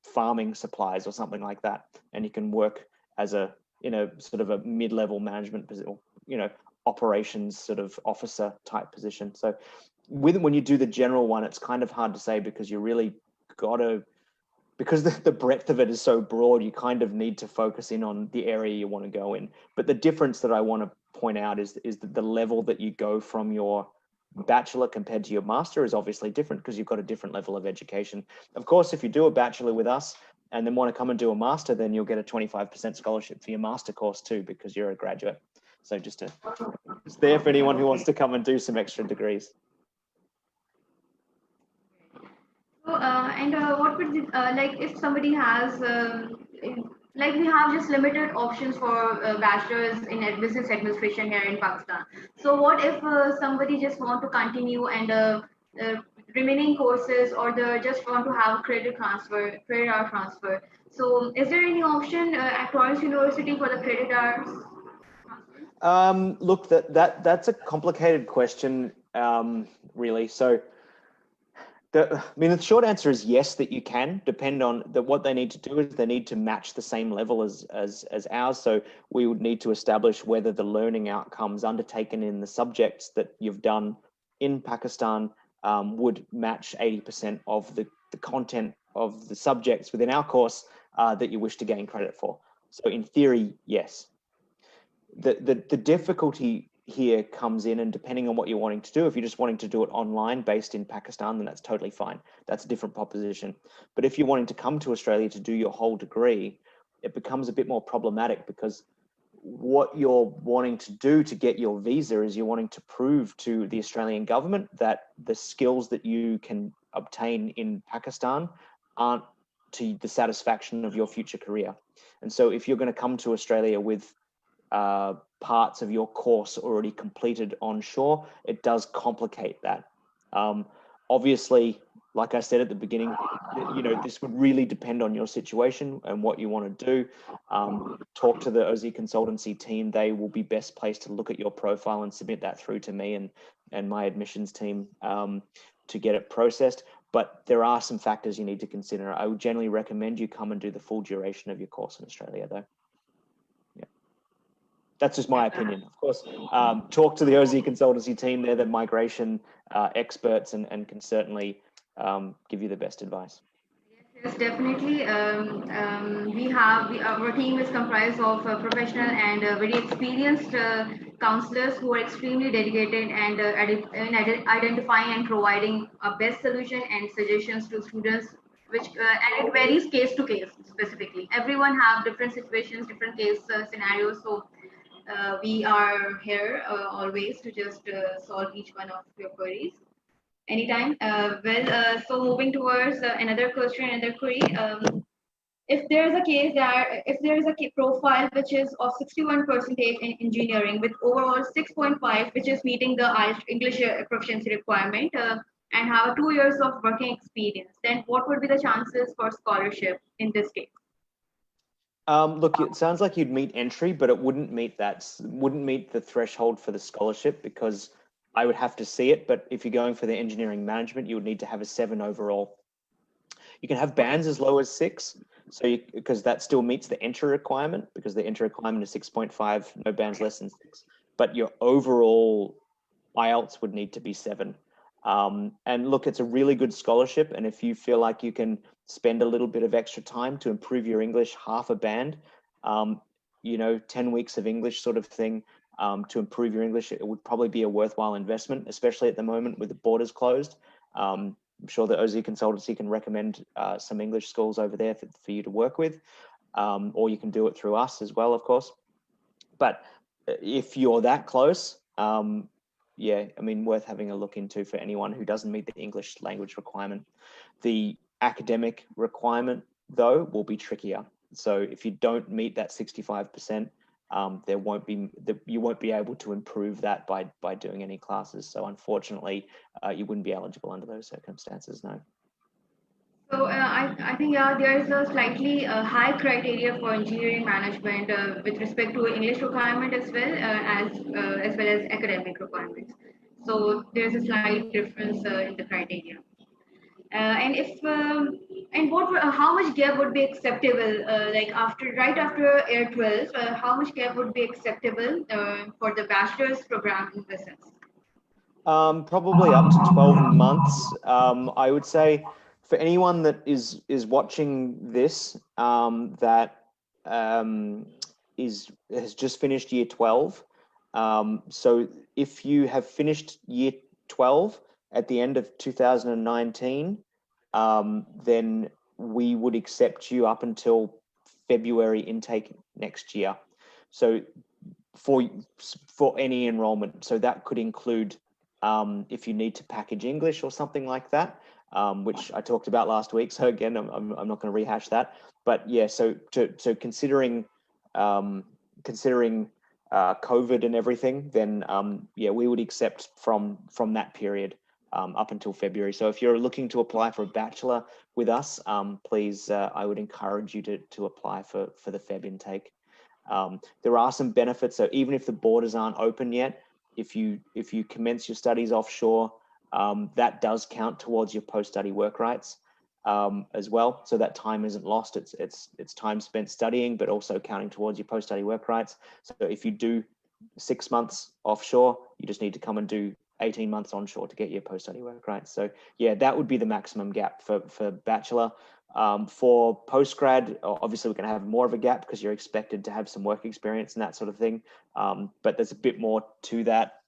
farming supplies or something like that. And you can work as a, sort of a mid-level management position, operations sort of officer type position. So when you do the general one, it's kind of hard to say because you really got to, because the breadth of it is so broad, you kind of need to focus in on the area you want to go in. But the difference that I want to point out is that the level that you go from your bachelor compared to your master is obviously different because you've got a different level of education. Of course, if you do a bachelor with us and then want to come and do a master, then you'll get a 25% scholarship for your master course too, because you're a graduate. So it's there for anyone who wants to come and do some extra degrees. So, what would like if somebody has like we have just limited options for bachelors in business administration here in Pakistan. So what if somebody just want to continue and remaining courses or they just want to have credit hour transfer. So is there any option at Torrens University for the credit hours? Look, that's a complicated question, really. So the short answer is yes, that you can. Depend on what they need to do is they need to match the same level as ours. So we would need to establish whether the learning outcomes undertaken in the subjects that you've done in Pakistan would match 80% of the content of the subjects within our course that you wish to gain credit for. So in theory, yes. The difficulty here comes in, and depending on what you're wanting to do, if you're just wanting to do it online based in Pakistan, then that's totally fine. That's a different proposition. But if you're wanting to come to Australia to do your whole degree, it becomes a bit more problematic because what you're wanting to do to get your visa is you're wanting to prove to the Australian government that the skills that you can obtain in Pakistan aren't to the satisfaction of your future career. And so if you're going to come to Australia with parts of your course already completed onshore, it does complicate that. Obviously, like I said at the beginning, this would really depend on your situation and what you want to do. Talk to the OZ consultancy team. They will be best placed to look at your profile and submit that through to me and my admissions team to get it processed. But there are some factors you need to consider. I would generally recommend you come and do the full duration of your course in Australia, though. That's just my opinion. Of course, talk to the OZ consultancy team. They're the migration experts and can certainly give you the best advice. Yes, definitely. Our team is comprised of professional and very experienced counselors who are extremely dedicated and in identifying and providing a best solution and suggestions to students, which and it varies case to case specifically. Everyone have different situations, different case scenarios. So we are here always to just solve each one of your queries anytime. So moving towards another question, another query. If there is a case that if there is a profile which is of 61% in engineering with overall 6.5, which is meeting the English proficiency requirement, and have 2 years of working experience, then what would be the chances for scholarship in this case? Look, it sounds like you'd meet entry, but it wouldn't meet the threshold for the scholarship because I would have to see it. But if you're going for the engineering management, you would need to have a 7 overall. You can have bands as low as 6, because that still meets the entry requirement, because the entry requirement is 6.5, no bands less than 6. But your overall IELTS would need to be 7. And look, it's a really good scholarship. And if you feel like you can spend a little bit of extra time to improve your English, half a band, 10 weeks of English sort of thing, to improve your English, it would probably be a worthwhile investment, especially at the moment with the borders closed. I'm sure that OZ Consultancy can recommend some English schools over there for you to work with, or you can do it through us as well, of course. But if you're that close, yeah, I mean, worth having a look into for anyone who doesn't meet the English language requirement. The academic requirement, though, will be trickier. So if you don't meet that 65%, you won't be able to improve that by doing any classes. So unfortunately, you wouldn't be eligible under those circumstances, no. So I think there is a slightly high criteria for engineering management with respect to English requirement as well as academic requirements. So there's a slight difference in the criteria. And if and how much gap would be acceptable? Like right after year 12, how much gap would be acceptable for the bachelor's program in this sense? Probably up to 12 months. I would say for anyone that is watching this, that has just finished year 12. So if you have finished year 12 at the end of 2019, then we would accept you up until February intake next year. So for any enrollment, so that could include if you need to package English or something like that, which I talked about last week. So again, I'm not going to rehash that. But yeah, so considering COVID and everything, then yeah, we would accept from that period up until February. So if you're looking to apply for a bachelor with us, please, I would encourage you to apply for the Feb intake. There are some benefits. So even if the borders aren't open yet, if you commence your studies offshore, that does count towards your post-study work rights as well. So that time isn't lost. It's time spent studying, but also counting towards your post-study work rights. So if you do 6 months offshore, you just need to come and do 18 months onshore to get your post-study work rights. So yeah, that would be the maximum gap for bachelor. For postgrad, obviously we're going to have more of a gap because you're expected to have some work experience and that sort of thing. But there's a bit more to that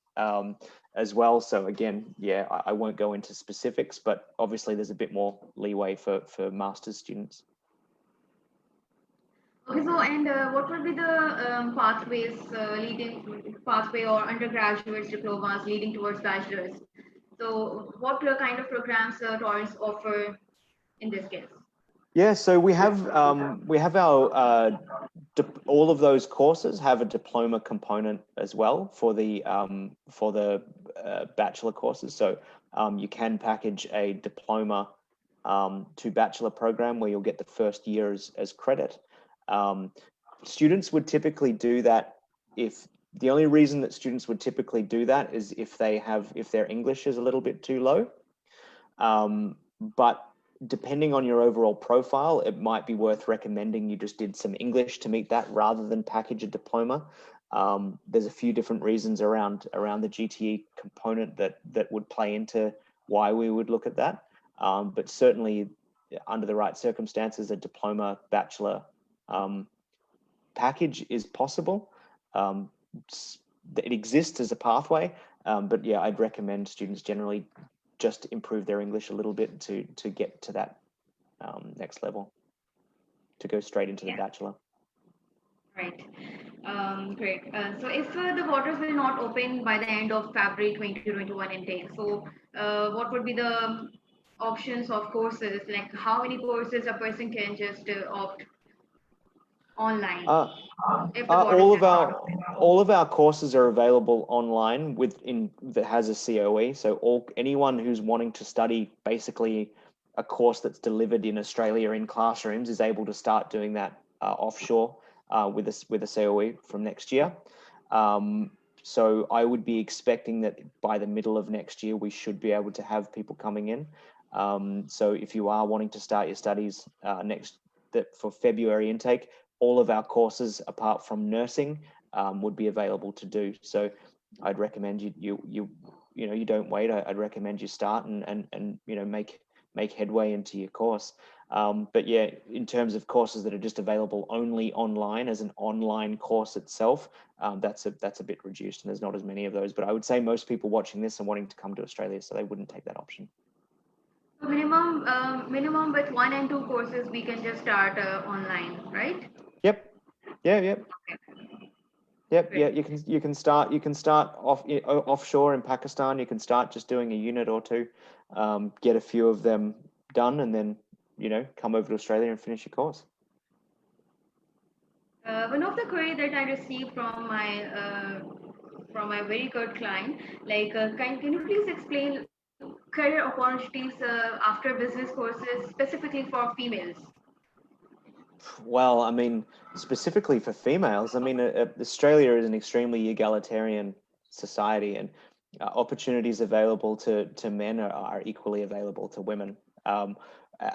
as well. So again, yeah, I won't go into specifics, but obviously there's a bit more leeway for master's students. Okay, so and what will be the pathway or undergraduate diplomas leading towards bachelor's? So what kind of programs Torrens offer in this case? Yeah, so we have our all of those courses have a diploma component as well for the bachelor courses. So you can package a diploma to bachelor program where you'll get the first year as credit. Students would typically do that if the only reason that students would typically do that is if their English is a little bit too low. But depending on your overall profile, it might be worth recommending you just did some English to meet that rather than package a diploma. There's a few different reasons around the GTE component that would play into why we would look at that. But certainly under the right circumstances, a diploma bachelor package is possible. It exists as a pathway, but yeah, I'd recommend students generally just improve their English a little bit to get to that next level, to go straight into the bachelor. Right. Great. So if the borders will not open by the end of February 2021 intake, so what would be the options of courses? Like how many courses a person can just opt online if the borders all of our courses are available online that has a COE. So anyone who's wanting to study basically a course that's delivered in Australia in classrooms is able to start doing that offshore with a COE from next year. So I would be expecting that by the middle of next year we should be able to have people coming in. So if you are wanting to start your studies for February intake, all of our courses apart from nursing would be available to do. So I'd recommend you you don't wait. I'd recommend you start and make headway into your course. But yeah, in terms of courses that are just available only online as an online course itself, that's a bit reduced, and there's not as many of those. But I would say most people watching this are wanting to come to Australia, so they wouldn't take that option. So minimum with 1 and 2 courses we can just start online, right? Yep. Yeah. Okay. Yep. Yeah. Great. You can start offshore in Pakistan. You can start just doing a unit or two, get a few of them done, and then come over to Australia and finish your course. One of the query that I received from my very good client, like, can you please explain career opportunities after business courses specifically for females? Well, I mean, specifically for females, I mean, Australia is an extremely egalitarian society, and opportunities available to men are equally available to women.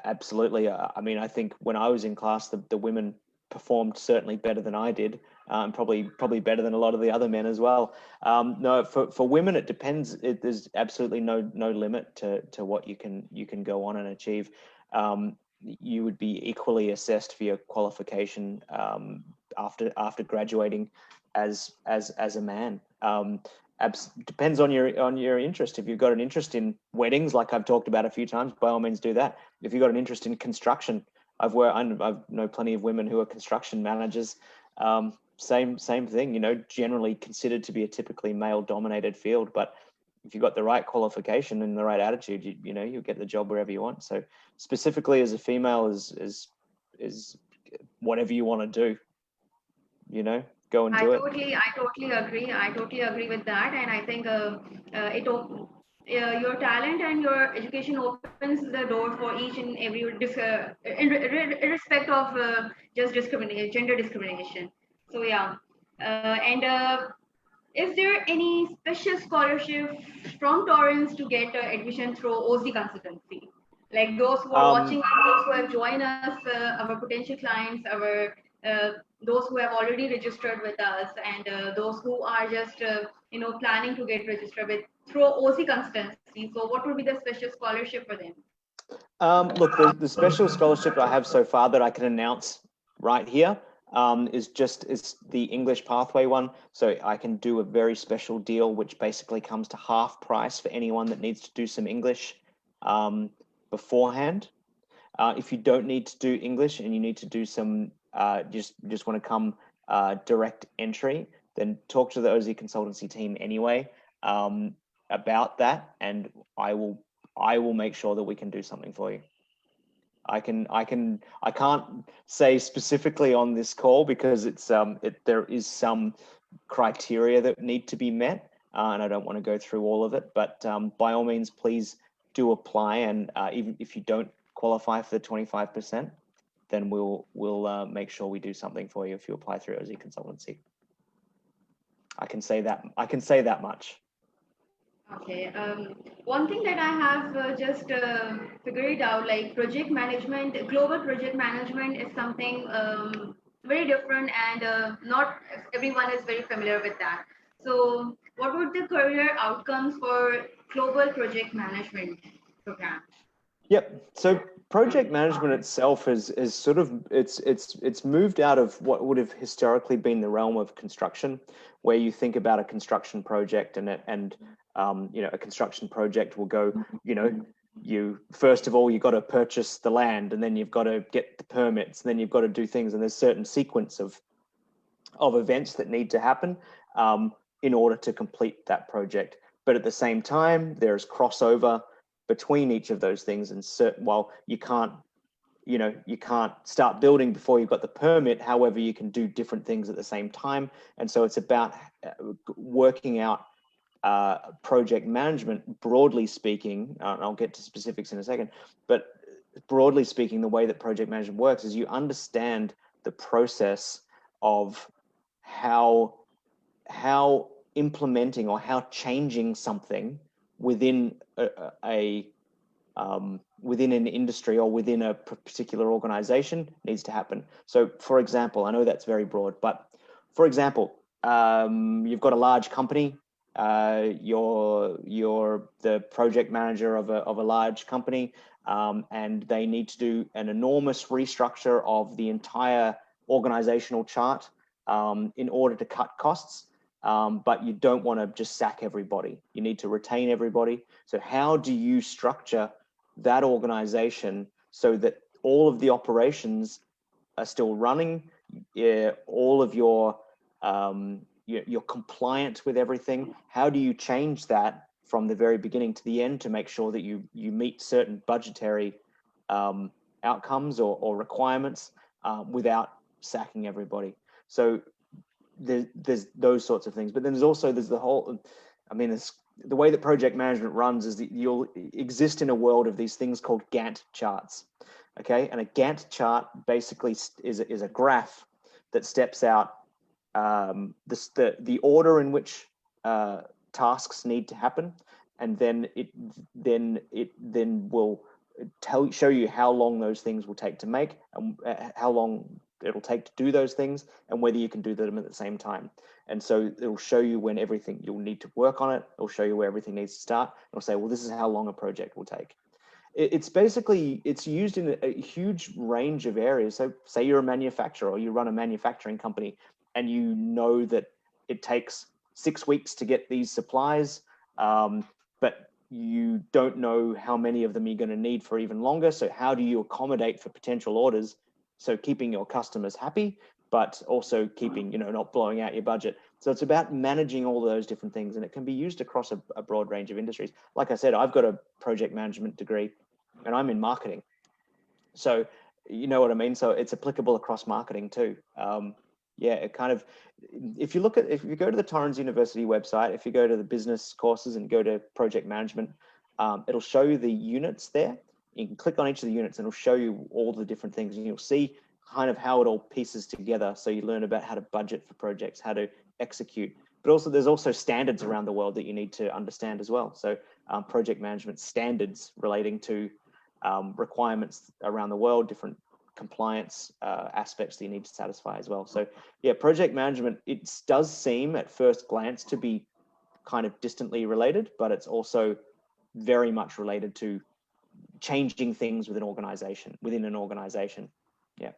Absolutely. I mean, I think when I was in class, the women performed certainly better than I did, probably better than a lot of the other men as well. No, for women, it depends. There's absolutely no limit to what you can go on and achieve. You would be equally assessed for your qualification after graduating as a man. Depends on your interest. If you've got an interest in weddings, like I've talked about a few times, by all means do that. If you've got an interest in construction, I know plenty of women who are construction managers. Same thing. Generally considered to be a typically male-dominated field, but if you've got the right qualification and the right attitude, you'll get the job wherever you want. So specifically as a female is whatever you want to do, go and do it. I totally agree. I totally agree with that, and I think your talent and your education opens the door for each and every irrespective of just discrimination, gender discrimination. So yeah, and is there any special scholarship from Torrens to get admission through OZ consultancy? Like those who are watching us, those who have joined us, our potential clients, our those who have already registered with us, and those who are just planning to get registered with through OZ consultancy. So, what would be the special scholarship for them? Look, the special scholarship I have so far that I can announce right here is the English pathway one. So I can do a very special deal, which basically comes to half price for anyone that needs to do some English beforehand. If you don't need to do English and you need to do some, just want to come direct entry, then talk to the OZ consultancy team anyway about that, and I will make sure that we can do something for you. I can't say specifically on this call because there is some criteria that need to be met, and I don't want to go through all of it. But by all means, please do apply, and even if you don't qualify for the 25%, then we'll make sure we do something for you if you apply through OZ consultancy. I can say that much. Okay. One thing that I have just figured it out, like project management, global project management is something very different, and not everyone is very familiar with that. So, what would the career outcomes for global project management program? Yep. So project management itself is sort of it's moved out of what would have historically been the realm of construction, where you think about a construction project and a construction project will go, you first of all you've got to purchase the land, and then you've got to get the permits, and then you've got to do things, and there's certain sequence of events that need to happen in order to complete that project. But at the same time, there's crossover between each of those things, and while you can't start building before you've got the permit, however you can do different things at the same time. And so it's about working out project management, broadly speaking, and I'll get to specifics in a second, but broadly speaking, the way that project management works is you understand the process of how implementing or how changing something within within an industry or within a particular organization needs to happen. So for example, I know that's very broad, but for example, you've got a large company, you're the project manager of a large company, and they need to do an enormous restructure of the entire organizational chart in order to cut costs. But you don't want to just sack everybody. You need to retain everybody. So how do you structure that organization so that all of the operations are still running, all of you're compliant with everything? How do you change that from the very beginning to the end to make sure that you meet certain budgetary outcomes or requirements without sacking everybody? So there's those sorts of things. But then there's the whole, I mean, it's the way that project management runs is that you'll exist in a world of these things called Gantt charts. Okay, and a Gantt chart basically is a graph that steps out the order in which tasks need to happen, and then it will show you how long those things will take to make, and how long it'll take to do those things, and whether you can do them at the same time. And so it'll show you when everything you'll need to work on it. It'll show you where everything needs to start. It'll say, well, this is how long a project will take. It's basically, it's used in a huge range of areas. So say you're a manufacturer or you run a manufacturing company, and you know that it takes 6 weeks to get these supplies, but you don't know how many of them you're going to need for even longer. So how do you accommodate for potential orders? So keeping your customers happy, but also keeping, not blowing out your budget. So it's about managing all those different things, and it can be used across a broad range of industries. Like I said, I've got a project management degree and I'm in marketing. So you know what I mean? So it's applicable across marketing too. Yeah, it kind of, if you go to the Torrens University website, if you go to the business courses and go to project management, it'll show you the units there. You can click on each of the units and it'll show you all the different things, and you'll see kind of how it all pieces together. So you learn about how to budget for projects, how to execute, but also there's also standards around the world that you need to understand as well. So project management standards relating to requirements around the world, different compliance aspects that you need to satisfy as well. So yeah, project management, it does seem at first glance to be kind of distantly related, but it's also very much related to changing things within an organization. Yeah.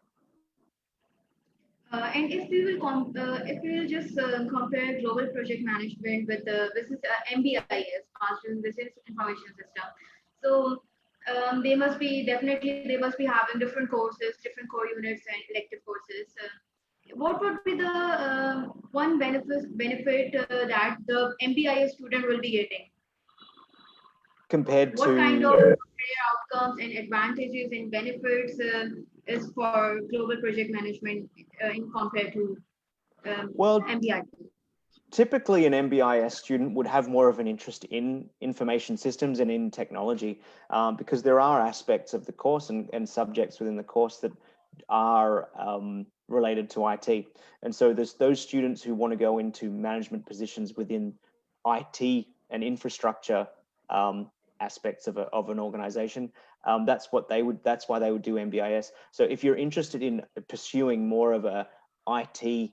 And if we will just compare global project management with business MBIS, Master in Business Information System, so they must be having different courses, different core units, and elective courses. What would be the one benefit that the MBIS student will be getting? Compared what to kind of career outcomes and advantages and benefits is for global project management in compared to MBIS? Typically an MBIS student would have more of an interest in information systems and in technology, because there are aspects of the course and subjects within the course that are related to IT. And so there's those students who want to go into management positions within IT and infrastructure aspects of an organization. That's why they would do MBIS. So if you're interested in pursuing more of a IT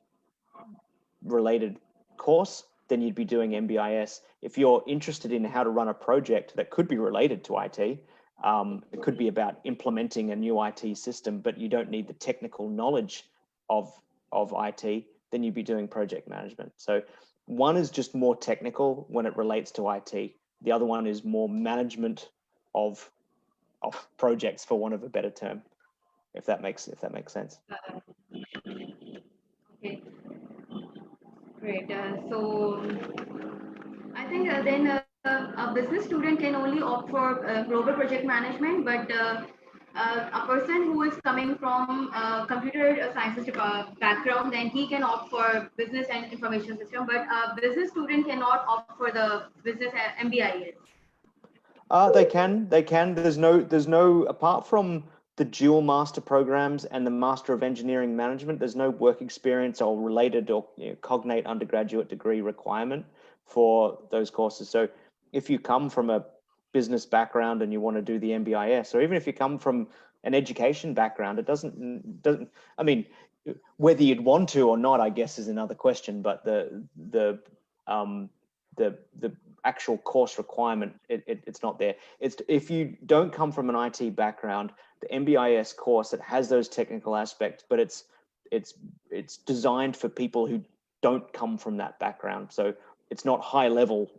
related course, then you'd be doing MBIS. If you're interested in how to run a project that could be related to IT, it could be about implementing a new IT system, but you don't need the technical knowledge of IT, then you'd be doing project management. So one is just more technical when it relates to IT. The other one is more management of projects, for want of a better term, if that makes sense. Okay, great. So I think then a business student can only opt for global project management, but a person who is coming from computer sciences background, then he can opt for business and information system, but a business student cannot opt for the business MBIS. They can. There's no, apart from the dual master programs and the Master of Engineering Management, there's no work experience or related or cognate undergraduate degree requirement for those courses. So if you come from a business background and you want to do the MBIS, or even if you come from an education background, it doesn't, I mean, whether you'd want to or not, I guess, is another question, but the actual course requirement, it's not there. It's if you don't come from an IT background, the MBIS course, it has those technical aspects, but it's designed for people who don't come from that background. So it's not high level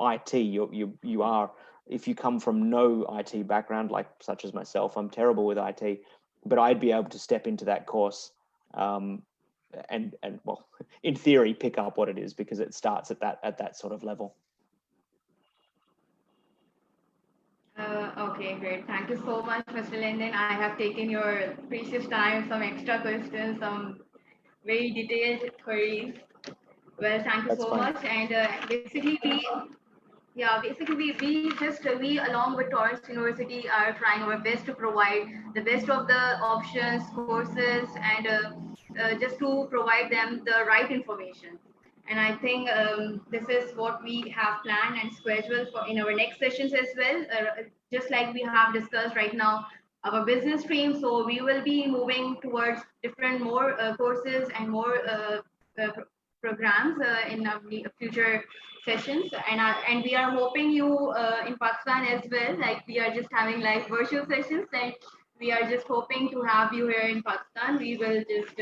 IT. You are, if you come from no IT background, like such as myself, I'm terrible with IT, but I'd be able to step into that course and well, in theory, pick up what it is, because it starts at that sort of level. Okay, great. Thank you so much, Mr. Linden. I have taken your precious time, some extra questions, some very detailed queries. Well, thank you That's so fine. much. And we along with Torrens University are trying our best to provide the best of the options, courses, and just to provide them the right information. And I think this is what we have planned and scheduled for in our next sessions as well. Just like we have discussed right now, our business stream. So we will be moving towards different more courses and more uh, programs in our future sessions, and we are hoping you in Pakistan as well. Like we are just having like virtual sessions, and we are just hoping to have you here in Pakistan. We will just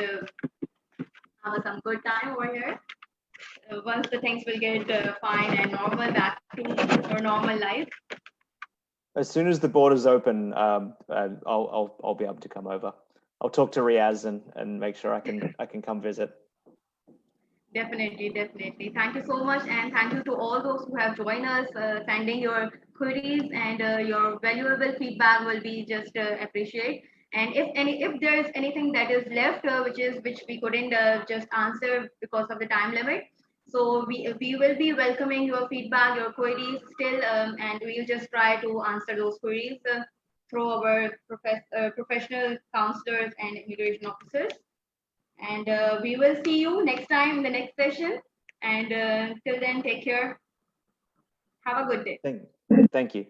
have some good time over here once the things will get fine and normal back to your normal life. As soon as the borders open, I'll be able to come over. I'll talk to Riaz and make sure I can come visit. Definitely, definitely. Thank you so much, and thank you to all those who have joined us, sending your queries, and your valuable feedback will be just appreciated. And if there is anything that is left, which we couldn't just answer because of the time limit, so we will be welcoming your feedback, your queries still, and we'll just try to answer those queries through our professional counselors and immigration officers. And we will see you next time in the next session. And till then, take care. Have a good day. Thank you.